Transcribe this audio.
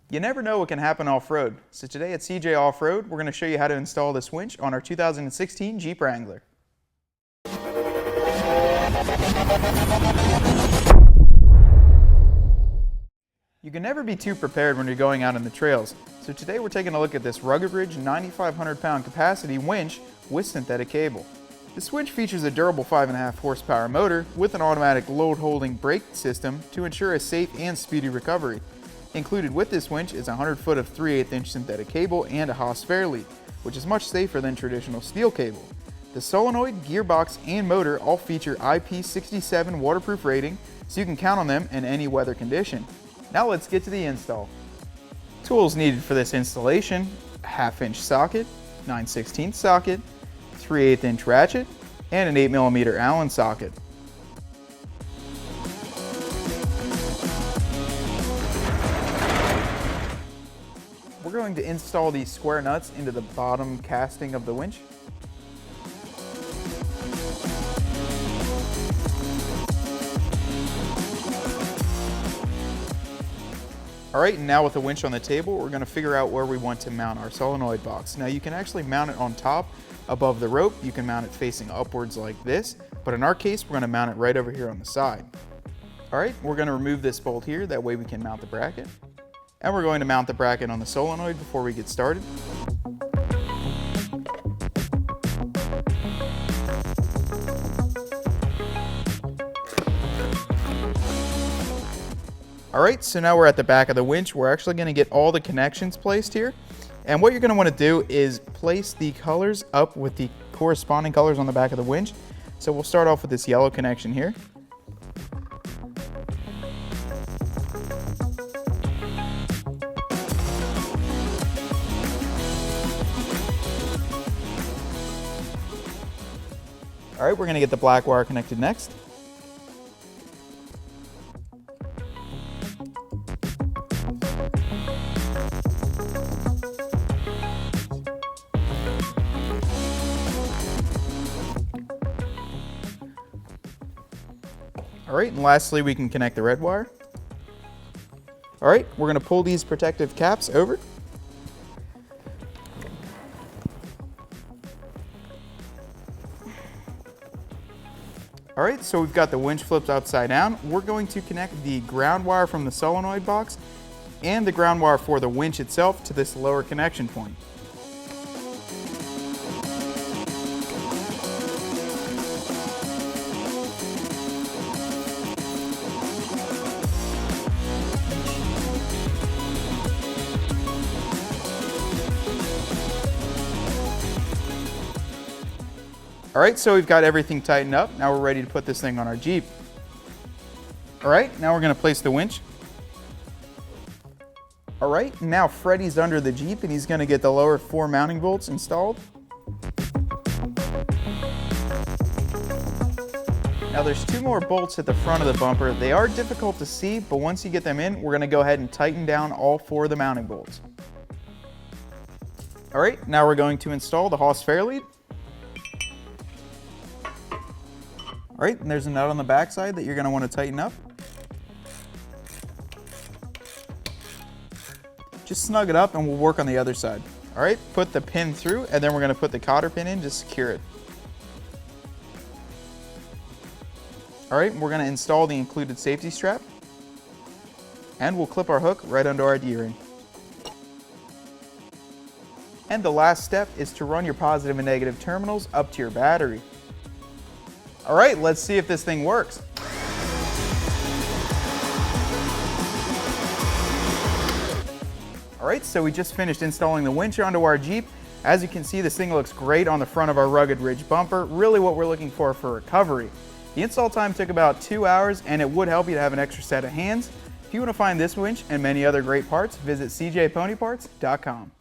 You never know what can happen off-road, so today at CJ Off-Road, we're going to show you how to install this winch on our 2016 Jeep Wrangler. You can never be too prepared when you're going out on the trails, so today we're taking a look at this rugged Ridge 9,500-pound capacity winch with synthetic cable. This winch features a durable 5.5 horsepower motor with an automatic load-holding brake system to ensure a safe and speedy recovery. Included with this winch is 100 foot of 3/8-inch synthetic cable and a Haas fairlead, which is much safer than traditional steel cable. The solenoid, gearbox, and motor all feature IP67 waterproof rating, so you can count on them in any weather condition. Now let's get to the install. Tools needed for this installation: a 1/2-inch socket, 9/16 socket, 3/8-inch ratchet, and an 8mm Allen socket. We're going to install these square nuts into the bottom casting of the winch. Alright, and now with the winch on the table, we're going to figure out where we want to mount our solenoid box. Now you can actually mount it on top above the rope. You can mount it facing upwards like this, but in our case we're going to mount it right over here on the side. Alright, we're going to remove this bolt here, that way we can mount the bracket. And we're going to mount the bracket on the solenoid before we get started. Alright, so now we're at the back of the winch. We're actually going to get all the connections placed here. And what you're going to want to do is place the colors up with the corresponding colors on the back of the winch. So we'll start off with this yellow connection here. Alright, we're going to get the black wire connected next. Alright, and lastly we can connect the red wire. Alright, we're going to pull these protective caps over. Alright, so we've got the winch flipped upside down. We're going to connect the ground wire from the solenoid box and the ground wire for the winch itself to this lower connection point. Alright, so we've got everything tightened up. Now we're ready to put this thing on our Jeep. Alright, now we're going to place the winch. Alright, now Freddie's under the Jeep and he's going to get the lower 4 mounting bolts installed. Now there's 2 more bolts at the front of the bumper. They are difficult to see, but once you get them in, we're going to go ahead and tighten down all 4 of the mounting bolts. Alright, now we're going to install the Haas fairlead. Alright, and there's a nut on the back side that you're going to want to tighten up. Just snug it up and we'll work on the other side. Alright, put the pin through and then we're going to put the cotter pin in to secure it. Alright, we're going to install the included safety strap. And we'll clip our hook right under our D-ring. And the last step is to run your positive and negative terminals up to your battery. Alright, let's see if this thing works. Alright, so we just finished installing the winch onto our Jeep. As you can see, this thing looks great on the front of our rugged Ridge bumper, really what we're looking for recovery. The install time took about 2 hours and it would help you to have an extra set of hands. If you want to find this winch and many other great parts, visit cjponyparts.com.